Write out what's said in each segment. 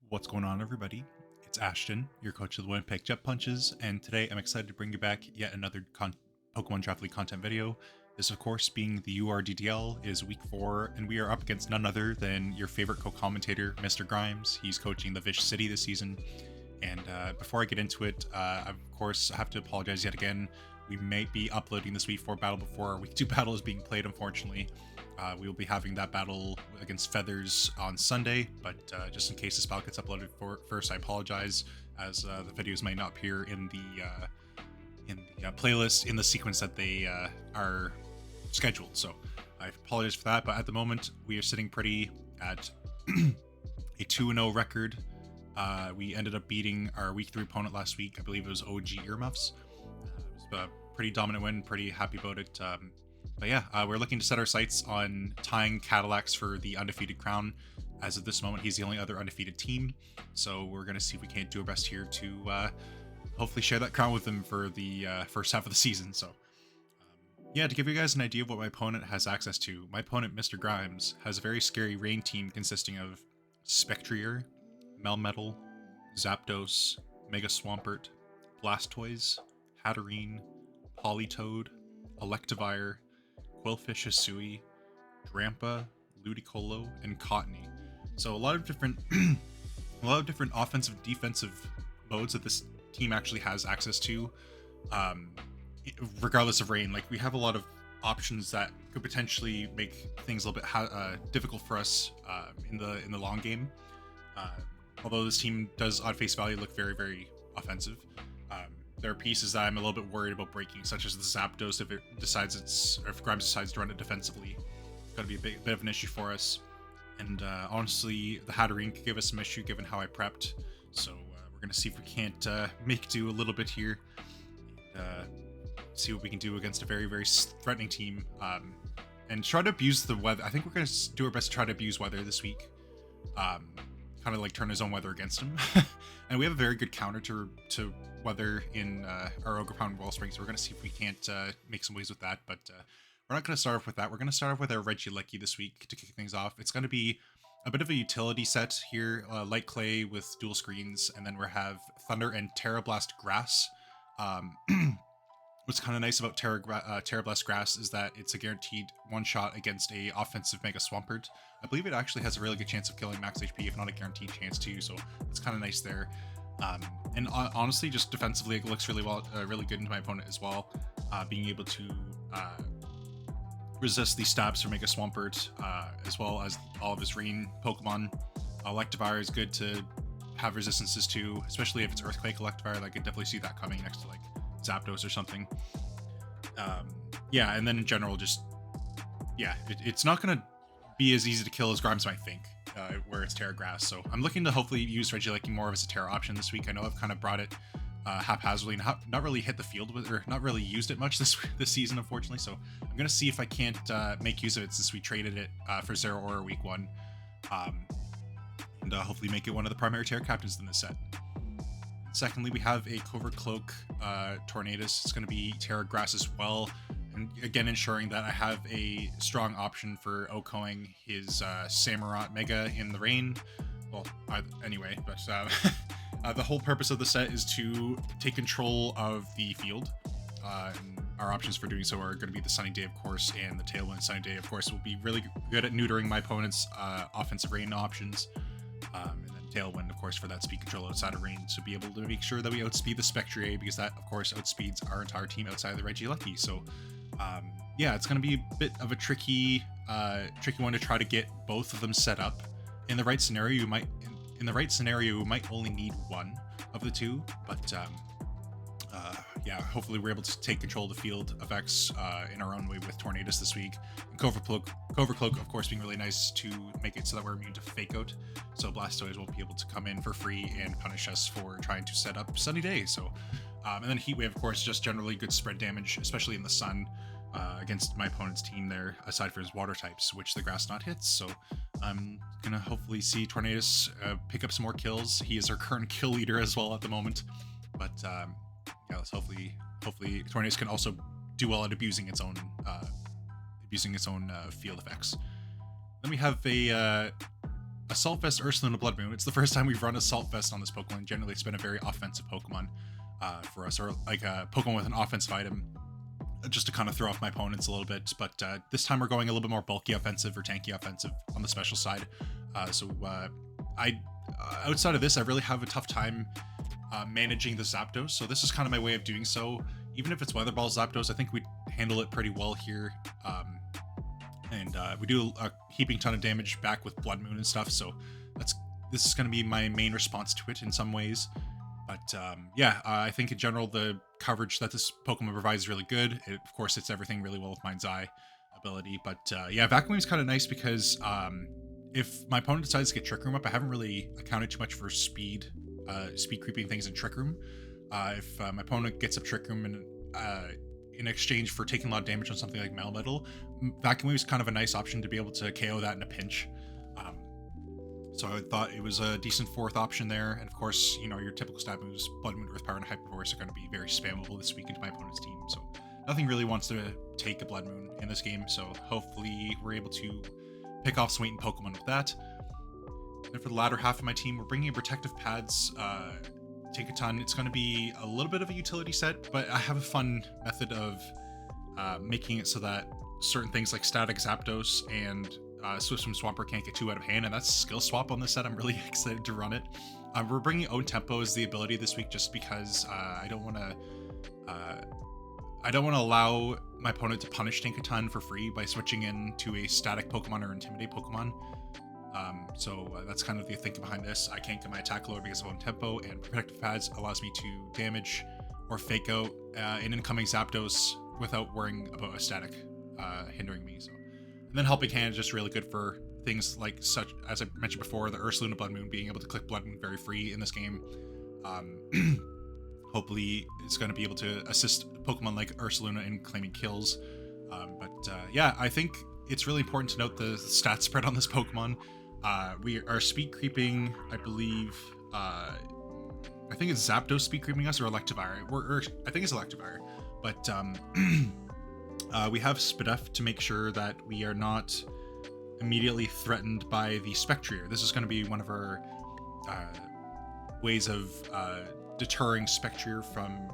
What's going on, everybody? It's Ashton, your coach of the Winnipeg Jet Punches, and today I'm excited to bring you back yet another Pokemon Draft League content video. This, of course, being the URDDL, is week 4, and we are up against none other than your favorite co-commentator, Mr. Grimes. He's coaching the Vish City this season, and before I get into it, of course, I have to apologize yet again. We might be uploading this week 4 battle before our week 2 battle is being played, unfortunately. We will be having that battle against Feathers on Sunday, but just in case this battle gets uploaded first, I apologize, as the videos might not appear in the playlist in the sequence that they are scheduled. So I apologize for that, but at the moment we are sitting pretty at a 2-0 record. We ended up beating our week 3 opponent last week. I believe it was OG Earmuffs. It was a pretty dominant win, pretty happy about it. But yeah, we're looking to set our sights on tying Cadillacs for the undefeated crown. As of this moment, he's the only other undefeated team. So we're going to see if we can't do our best here to hopefully share that crown with him for the first half of the season. So yeah, to give you guys an idea of what my opponent has access to, my opponent, Mr. Grimes, has a very scary rain team consisting of Spectrier, Melmetal, Zapdos, Mega Swampert, Blastoise, Hatterene, Politoed, Electivire, Quillfish Hisui, Drampa, Ludicolo, and Cottony. So a lot of different offensive, defensive modes that this team actually has access to, regardless of rain. Like, we have a lot of options that could potentially make things a little bit difficult for us in the long game. Although this team does, on face value, look very, very offensive. There are pieces that I'm a little bit worried about breaking, such as the Zapdos if Grimes decides to run it defensively. It's going to be a bit of an issue for us. And honestly, the Hatterene could give us some issue given how I prepped. So we're going to see if we can't make do a little bit here. See what we can do against a very, very threatening team. And try to abuse the weather. I think we're going to do our best to try to abuse weather this week. Kind of like turn his own weather against him. And we have a very good counter to weather in our Ogerpound Wellspring, so we're going to see if we can't make some waves with that. But we're not going to start off with that. We're going to start off with our Regieleki this week to kick things off. It's going to be a bit of a utility set here, Light Clay with dual screens, and then we have Thunder and Terrablast Grass. What's kind of nice about Terrablast Grass is that it's a guaranteed one-shot against a offensive Mega Swampert. I believe it actually has a really good chance of killing max HP, if not a guaranteed chance too, so it's kind of nice there. And honestly, just defensively, it looks really well, really good into my opponent as well. Being able to resist the stabs from Mega Swampert, as well as all of his rain Pokemon. Electivire is good to have resistances to, especially if it's Earthquake Electivire. I could definitely see that coming next to like Zapdos or something. Yeah, and then in general, just yeah, it's not gonna be as easy to kill as Grimes might think, where it's Terra Grass. So I'm looking to hopefully use Regieleki more as a Terra option this week. I know I've kind of brought it haphazardly and not really hit the field with, or not really used it much this season, unfortunately. So I'm gonna see if I can't make use of it since we traded it for Zeraora week 1, and hopefully make it one of the primary Terra captains in this set. Secondly, we have a Covert Cloak Tornadus. It's going to be Terra Grass as well, and again ensuring that I have a strong option for OHKOing his Samurott Mega in the rain. Well, anyway, but the whole purpose of the set is to take control of the field. And our options for doing so are going to be the Sunny Day, of course, and the Tailwind. Sunny Day, of course, will be really good at neutering my opponent's offensive rain options. And then Tailwind, of course, for that speed control outside of rain, to be able to make sure that we outspeed the Spectrier, because that, of course, outspeeds our entire team outside of the Regieleki. So, yeah, it's going to be a bit of a tricky one to try to get both of them set up. In the right scenario, we might only need one of the two, but yeah, hopefully we're able to take control of the field effects in our own way with Tornadus this week. And Covert Cloak, of course, being really nice to make it so that we're immune to Fake Out, so Blastoise won't be able to come in for free and punish us for trying to set up Sunny Day. So, and then Heat Wave, of course, just generally good spread damage, especially in the sun, against my opponent's team there, aside from his water types, which the grass not hits. So I'm gonna hopefully see Tornadus pick up some more kills. He is our current kill leader as well at the moment, but yeah, let's hopefully Tornadus can also do well at abusing its own abusing its own field effects. Then we have a Assault Vest Ursaluna Blood Moon. It's the first time we've run Assault Vest on this Pokemon. Generally, it's been a very offensive Pokemon for us, or like a Pokemon with an offensive item, just to kind of throw off my opponents a little bit. But this time we're going a little bit more bulky offensive or tanky offensive on the special side. Outside of this, I really have a tough time managing the Zapdos. So this is kind of my way of doing so. Even if it's Weather Ball Zapdos, I think we handle it pretty well here. We do a heaping ton of damage back with Blood Moon and stuff. So this is going to be my main response to it in some ways. But I think in general, the coverage that this Pokemon provides is really good. Of course, it's everything really well with Mind's Eye ability. But Vacuum Wave is kind of nice because if my opponent decides to get Trick Room up, I haven't really accounted too much for speed creeping things in Trick Room. If my opponent gets up Trick Room and in exchange for taking a lot of damage on something like Melmetal, Vacuum Wave is kind of a nice option to be able to KO that in a pinch. So I thought it was a decent fourth option there. And of course, your typical stab moves, Blood Moon, Earth Power, and Hyper Force are going to be very spammable this week into my opponent's team. So nothing really wants to take a Blood Moon in this game. So hopefully we're able to pick off some Waiting Pokemon with that. And for the latter half of my team, we're bringing in Protective Pads, Tinkaton. It's going to be a little bit of a utility set, but I have a fun method of making it so that certain things like Static Zapdos and Swift Swim Swampert can't get too out of hand, and that's Skill Swap on this set. I'm really excited to run it. We're bringing Own Tempo as the ability this week just because I don't want to allow my opponent to punish Tinkaton for free by switching into a Static Pokemon or Intimidate Pokemon. That's kind of the thinking behind this. I can't get my attack lower because of Own Tempo, and Protective Pads allows me to damage or fake out an incoming Zapdos without worrying about a Static hindering me. And then Helping Hand is just really good for things like such, as I mentioned before, the Ursaluna Blood Moon, being able to click Blood Moon very free in this game. Hopefully it's going to be able to assist Pokemon like Ursaluna in claiming kills. I think it's really important to note the stat spread on this Pokemon. We are speed creeping, I believe, I think it's Zapdos speed creeping us or Electivire. I think it's Electivire, but we have Spadef to make sure that we are not immediately threatened by the Spectrier. This is going to be one of our ways of deterring Spectrier from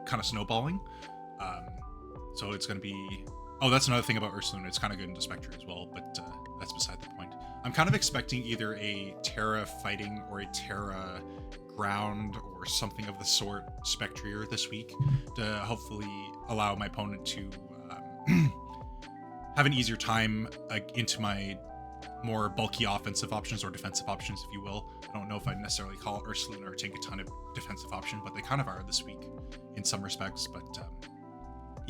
kind of snowballing. So it's going to be... Oh, that's another thing about Ursaluna. It's kind of good into Spectrier as well, but that's beside the point. I'm kind of expecting either a Terra Fighting or a Terra Ground or something of the sort Spectrier this week to hopefully allow my opponent to have an easier time into my more bulky offensive options or defensive options, if you will. I don't know if I'd necessarily call Ursaluna or Tinkaton a defensive option, but they kind of are this week in some respects. But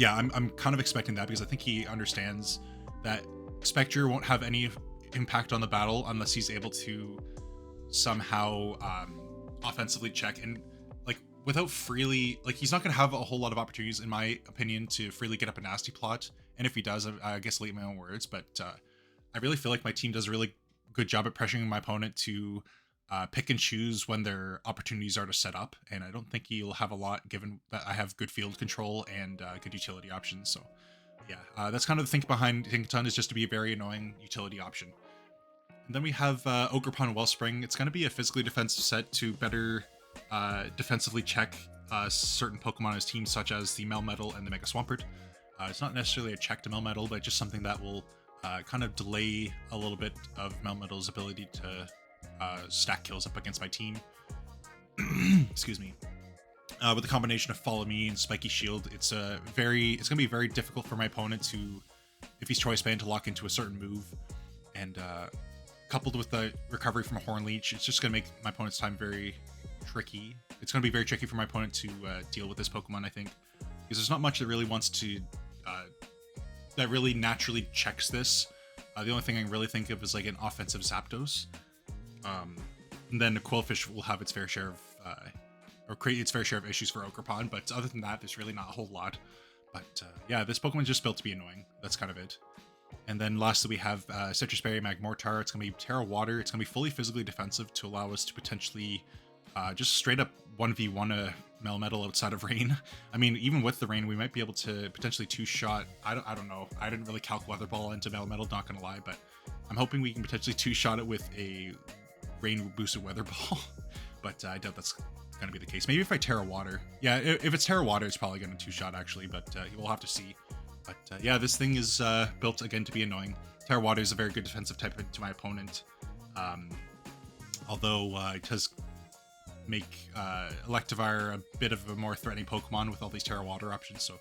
I'm kind of expecting that because I think he understands that Spectrier won't have any impact on the battle unless he's able to somehow offensively check and without freely, he's not going to have a whole lot of opportunities, in my opinion, to freely get up a nasty plot. And if he does, I guess I'll eat my own words, but I really feel like my team does a really good job at pressuring my opponent to pick and choose when their opportunities are to set up. And I don't think he'll have a lot, given that I have good field control and good utility options. So that's kind of the think behind Tinkaton, is just to be a very annoying utility option. And then we have Ogerpon Wellspring. It's going to be a physically defensive set to better defensively check certain Pokemon on his team, such as the Melmetal and the Mega Swampert. It's not necessarily a check to Melmetal, but just something that will kind of delay a little bit of Melmetal's ability to stack kills up against my team. Excuse me. With the combination of Follow Me and Spiky Shield, it's going to be very difficult for my opponent to, if he's Choice Band, to lock into a certain move. And coupled with the recovery from a Horn Leech, it's just going to make my opponent's time very tricky. It's going to be very tricky for my opponent to deal with this Pokemon, I think, because there's not much that really wants to, that really naturally checks this. The only thing I can really think of is like an offensive Zapdos. And then the Quillfish will have its fair share of, or create its fair share of issues for Ogerpon, but other than that, there's really not a whole lot. But this Pokemon's just built to be annoying. That's kind of it. And then lastly, we have Citrus Berry Magmortar. It's going to be Terra Water. It's going to be fully physically defensive to allow us to potentially just straight up 1v1 a Melmetal outside of rain. I mean, even with the rain, we might be able to potentially two-shot. I don't know. I didn't really calc Weather Ball into Melmetal, not gonna lie, but I'm hoping we can potentially two-shot it with a rain boosted Weather Ball. But I doubt that's gonna be the case. Maybe if I Terra Water. Yeah, if it's Terra Water, it's probably gonna two-shot actually, but we'll have to see. But yeah, this thing is built again to be annoying. Terra Water is a very good defensive type to my opponent. Although it does make Electivire a bit of a more threatening Pokemon with all these Terra Water options, so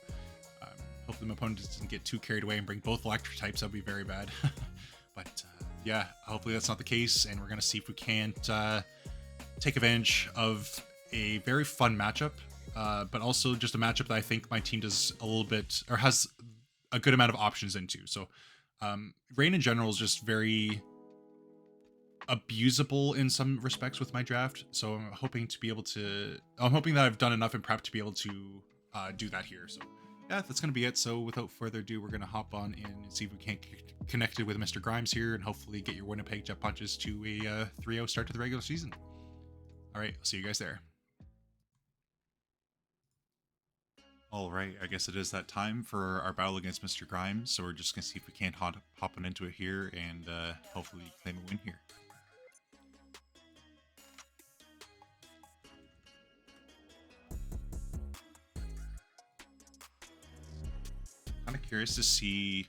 hopefully my opponent doesn't get too carried away and bring both electric types. That would be very bad. But yeah, hopefully that's not the case, and we're going to see if we can't take advantage of a very fun matchup, but also just a matchup that I think my team does a little bit, or has a good amount of options into. So Rain in general is just very abusable in some respects with my draft, so I'm hoping that I've done enough in prep to be able to do that here. So yeah, that's gonna be it. So without further ado, we're gonna hop on in and see if we can't get connected with Mr. Grimes here and hopefully get your Winnipeg Jet Punches to a 3-0 start to the regular season. All right, I'll see you guys there. All right, I guess it is that time for our battle against Mr. Grimes, so we're just gonna see if we can't hop on into it here and hopefully claim a win here. Kind of curious to see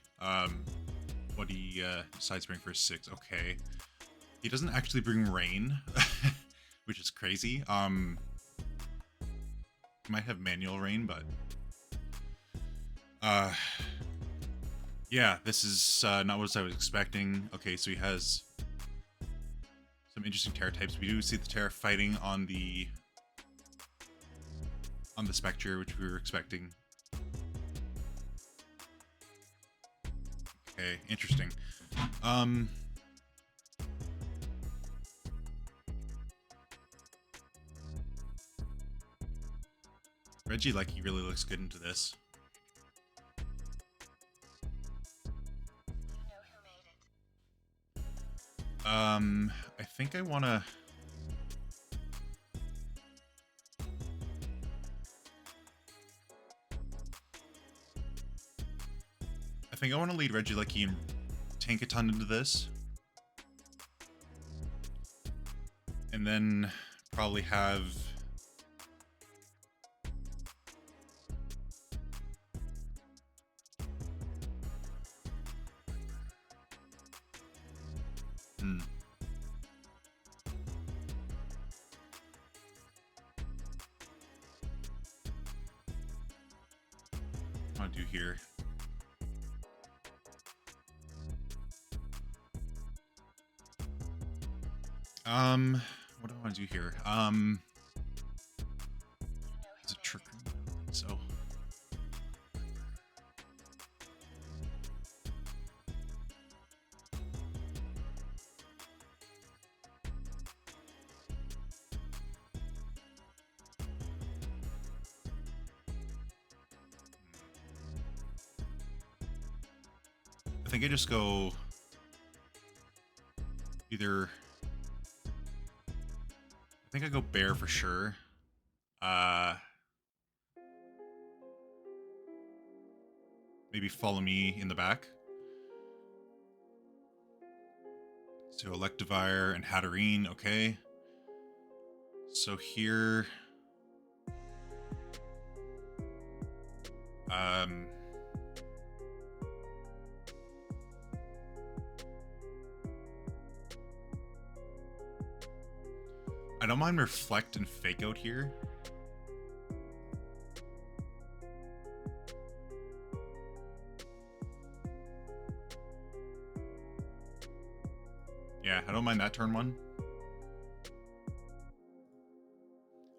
what he decides to bring for 6. Okay, he doesn't actually bring rain, which is crazy. He might have manual rain, but yeah, this is not what I was expecting. Okay, so he has some interesting Terra types. We do see the Terra fighting on the Spectre, which we were expecting. Okay, interesting. Reggie Lecky really looks good into this. I think I wanna lead Reggie Lecky and tank a ton into this. And then probably have what do I do here? What do I want to do here? Is it trick? So I think I just go either. I think I go bear for sure. Maybe follow me in the back. So Electivire and Hatterene, okay. So here, I don't mind Reflect and Fake Out here. Yeah, I don't mind that turn 1.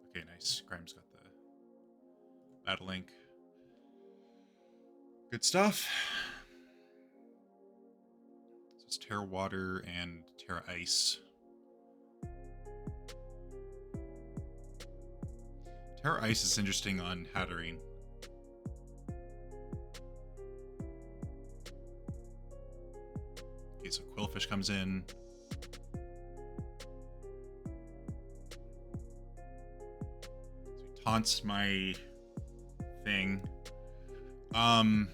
Okay, nice. Grimes got the Battle Link. Good stuff. So it's Terra Water and Terra Ice. Terra Ice is interesting on Hatterene. Okay, so Quillfish comes in. taunt my thing. What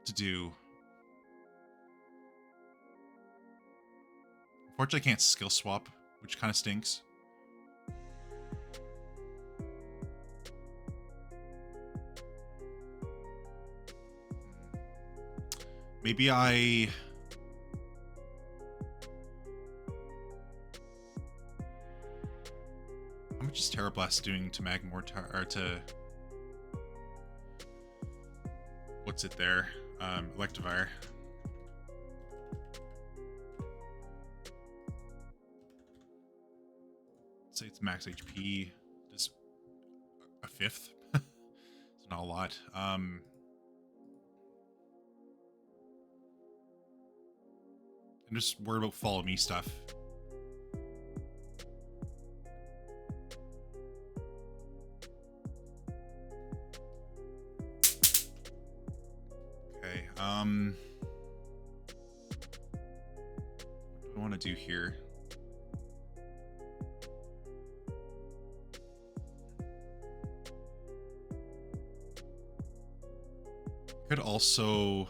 to do? Unfortunately, I can't skill swap, which kind of stinks. Maybe I... How much is Terra Blast doing to Magmortar, or to... What's it there? Electivire. Say it's max HP, just a fifth. It's not a lot. I'm just worried about follow me stuff. Okay, what do I want to do here? Could also...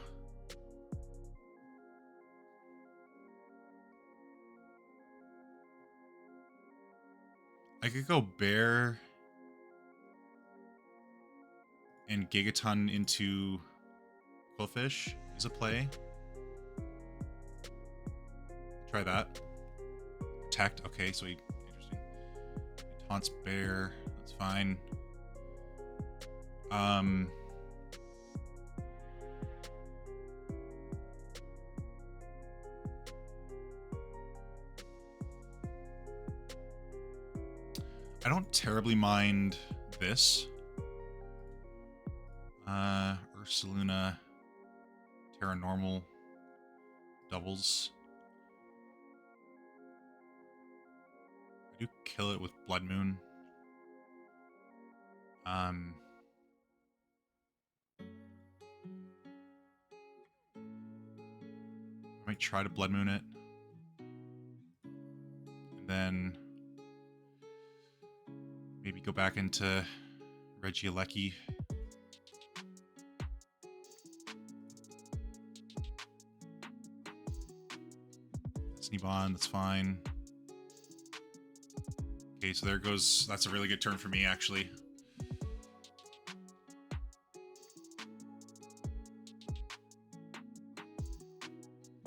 I could go Bear and Gigaton into Quillfish is a play. Try that. Protect. Okay, so interesting. He taunts Bear. That's fine. I don't terribly mind this. Ursaluna, Terra Normal, doubles. I do kill it with Blood Moon. I might try to Blood Moon it. And then maybe go back into Regieleki. Sneebon, that's fine. Okay, so there goes... That's a really good turn for me, actually.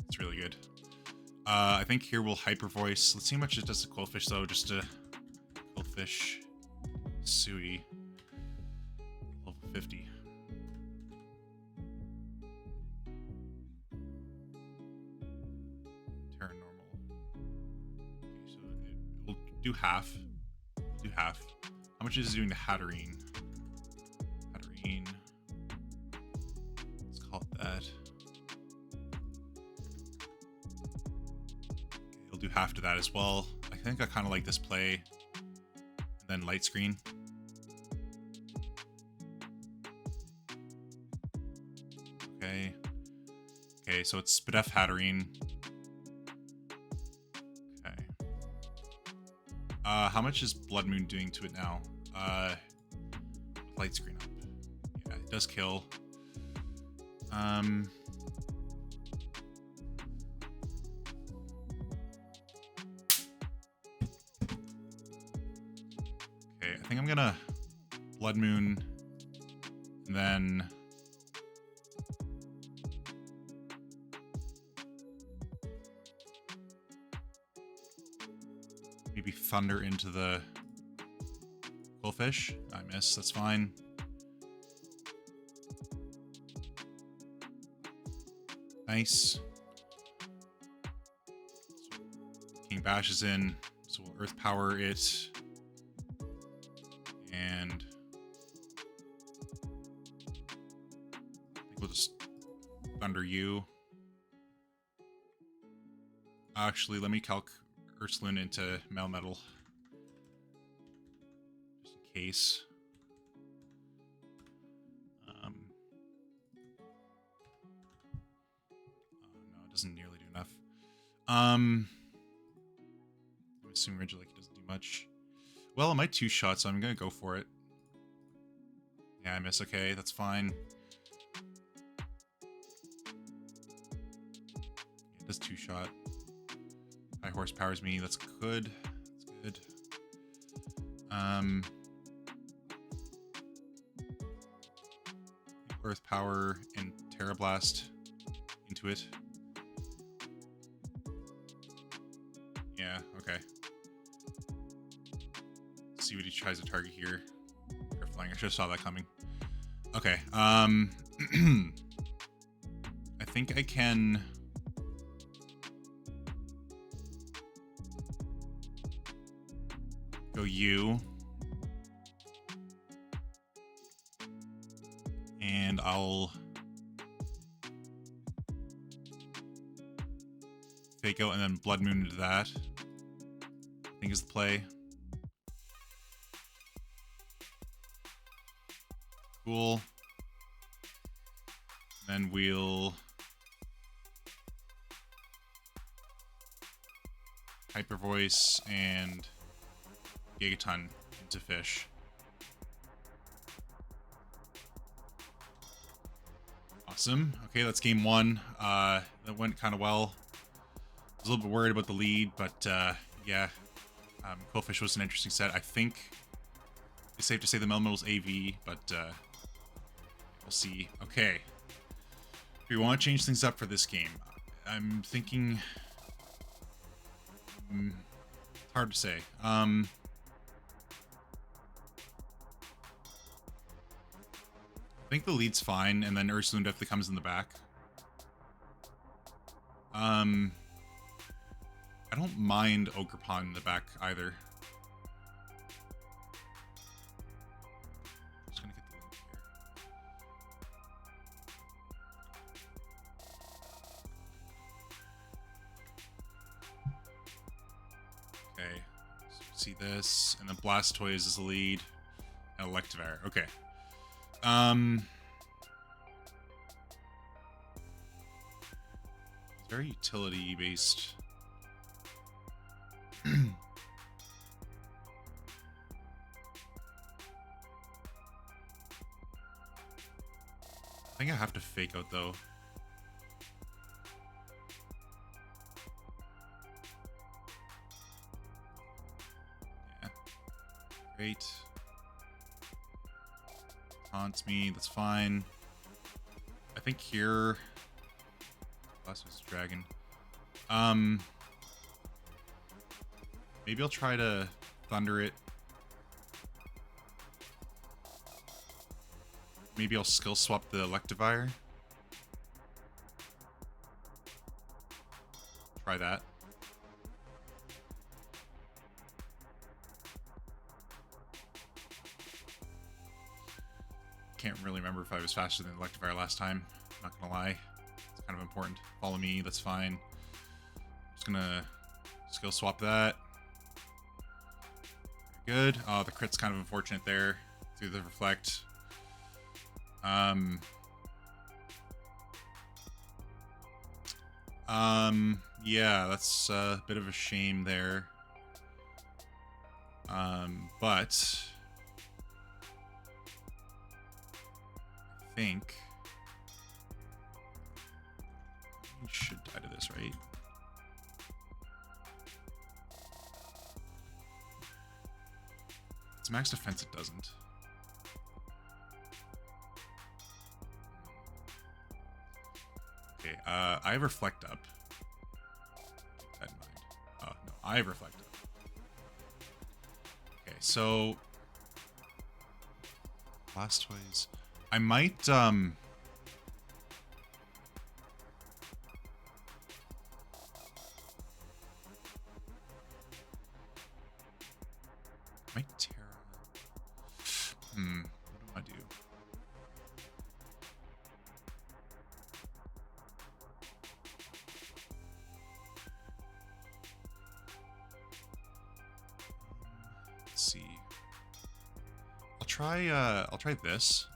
It's really good. I think here we'll Hyper Voice. Let's see how much it does to Quillfish, though, just to... Quillfish... Sui. Level 50. Terra Normal. Okay, so it will do half. Do half. How much is it doing to Hatterene? Hatterene. Let's call it that. Okay, it'll do half to that as well. I think I kind of like this play. And then Light Screen. Okay. Okay, so it's Spadef Hatterene. Okay. How much is Blood Moon doing to it now? Light Screen up. Yeah, it does kill. Okay, I think I'm gonna Blood Moon, and then maybe Thunder into the Quillfish. I miss, that's fine. Nice. So King Bash is in, so we'll Earth Power it. And I think we'll just Thunder you. Actually, let me calc Ursaluna into Melmetal. Just in case. doesn't nearly do enough. I'm assuming Regieleki doesn't do much. Well, it might two-shot, so I'm gonna go for it. Yeah, I miss. Okay, that's fine. It does two-shot. High horsepowers me. That's good. That's good. Earth Power and Terra Blast into it. Yeah, okay. Let's see what he tries to target here. Air flying. I should have saw that coming. Okay. I think I can go U. And I'll fake out and then Blood Moon into that. I think is the play. Cool. Then we'll Hyper Voice and Gigaton into fish. Awesome. Okay, that's game one. That went kind of well. I was a little bit worried about the lead, but yeah. Quillfish was an interesting set. I think it's safe to say the Melmetal's AV, but we'll see. Okay. If we want to change things up for this game, I'm thinking... it's hard to say. I think the lead's fine, and then Ursulune definitely comes in the back. I don't mind Ogerpon in the back either. Just gonna get the link here. Okay, so see this, and then Blastoise is the lead, and Electivire. Okay. It's very utility based. I think I have to fake out though. Yeah. Great. Taunts me, that's fine. I think here... Last was a dragon. Maybe I'll try to Thunder it. Maybe I'll skill swap the Electivire. Try that. Can't really remember if I was faster than Electivire last time. Not gonna lie. It's kind of important. Follow me, that's fine. Just gonna skill swap that. Good. Oh, the crit's kind of unfortunate there through the reflect. Yeah, that's a bit of a shame there. But I think we should die to this, right? It's max defense, it doesn't. Okay, I have Reflect up. Keep that in mind. Oh, no, I have Reflect up. Okay, so... Blastoise. I might, might Terra. What do I do? Let's see. I'll try this.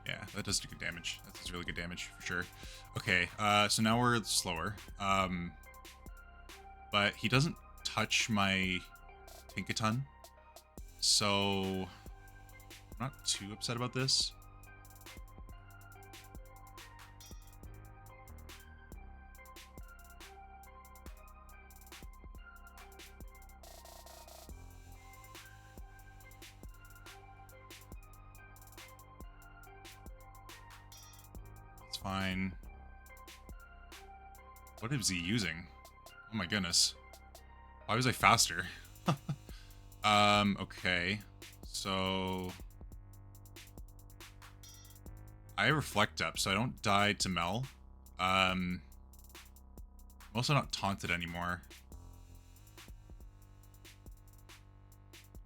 Yeah, that does do good damage. That does really good damage for sure. Okay, so now we're slower. But he doesn't touch my Tinkaton, so I'm not too upset about this. It's fine. What is he using? Oh my goodness. Why was I faster? Okay. So I reflect up, so I don't die to Mel. I'm also not taunted anymore.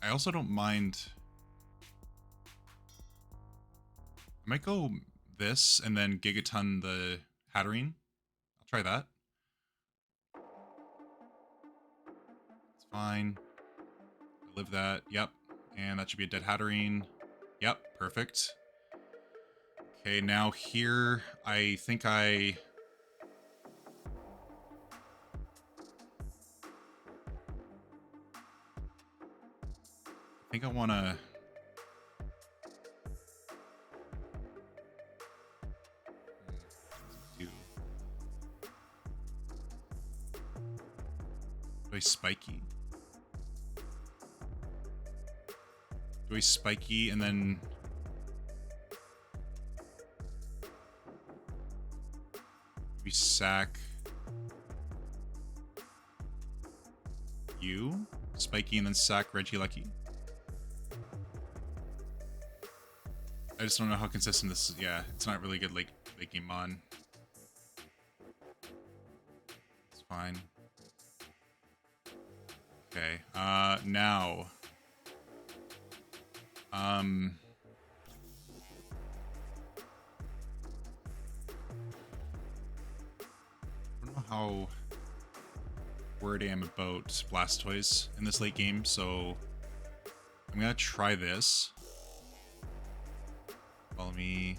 I also don't mind. I might go this and then Gigaton the Hatterene. I'll try that. It's fine. I live that. Yep. And that should be a dead Hatterene. Yep. Perfect. Okay, now here, I think I want to... Do I spiky? Do I spiky and then... we sack you? Spiky and then sack Regieleki? I just don't know how consistent this is. Yeah, it's not really good late game on. It's fine. Okay, now. I don't know how worried I am about Blastoise in this late game, so I'm gonna try this. Follow me.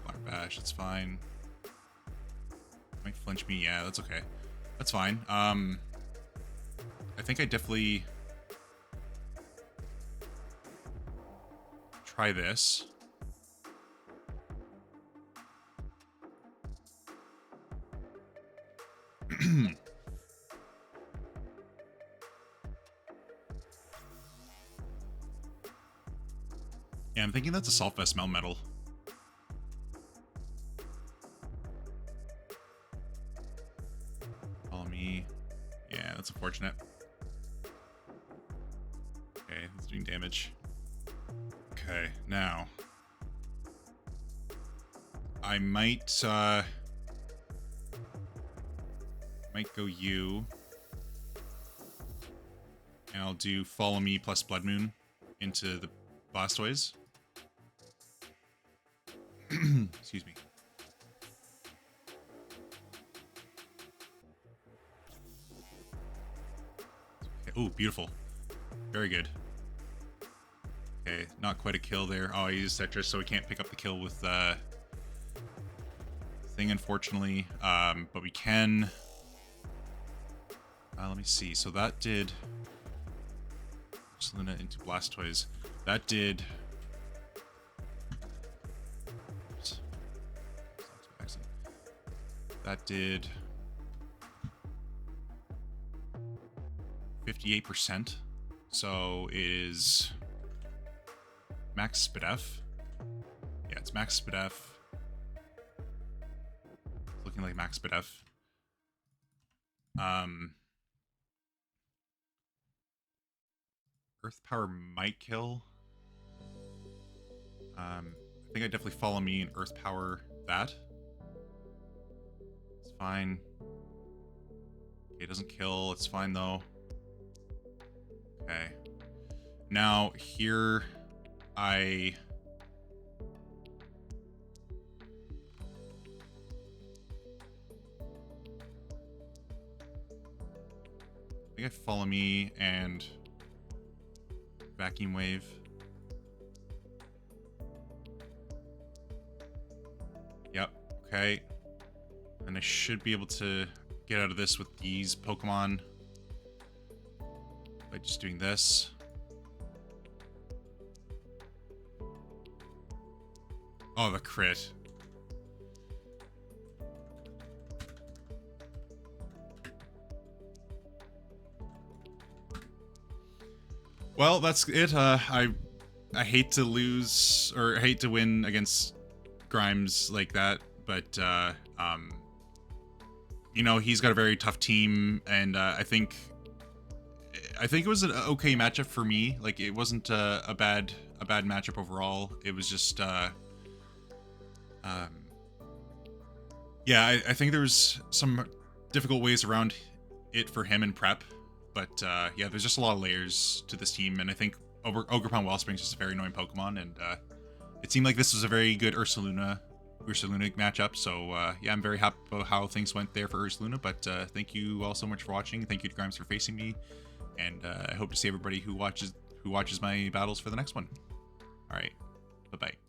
Black Bash, it's fine. Might flinch me, yeah, that's okay. That's fine. I think I definitely try this. Yeah, I'm thinking that's a Sulfest Melmetal. Follow me. Yeah, that's unfortunate. Okay, that's doing damage. Okay, now. I might go you. And I'll do Follow Me plus Blood Moon into the Blastoise. Excuse me. Okay. Oh, beautiful. Very good. Okay, not quite a kill there. Oh, I used Citrus, so we can't pick up the kill with thing, unfortunately. But we can. Let me see. So that did Luna into Blastoise. That did. Oops. That did 58%. So it is Max Spadef. Yeah, it's Max Spadef. It's looking like Max Spadef. Earth Power might kill. I think I definitely Follow Me and Earth Power that. It's fine. Okay, it doesn't kill. It's fine though. Okay. Now here I think I Follow Me and Vacuum Wave. Okay. And I should be able to get out of this with these Pokemon by just doing this. Oh, the crit. Well, that's it. I hate to lose, or I hate to win against Grimes like that, but you know, he's got a very tough team, and I think it was an okay matchup for me. Like, it wasn't a bad matchup overall. It was just yeah, I think there's some difficult ways around it for him in prep, but yeah, there's just a lot of layers to this team, and I think Ogerpon Wellspring's just a very annoying Pokemon, and it seemed like this was a very good Ursaluna matchup, so yeah, I'm very happy about how things went there for Ursaluna, but thank you all so much for watching. Thank you to Grimes for facing me, and I hope to see everybody who watches my battles for the next one. All right, bye-bye.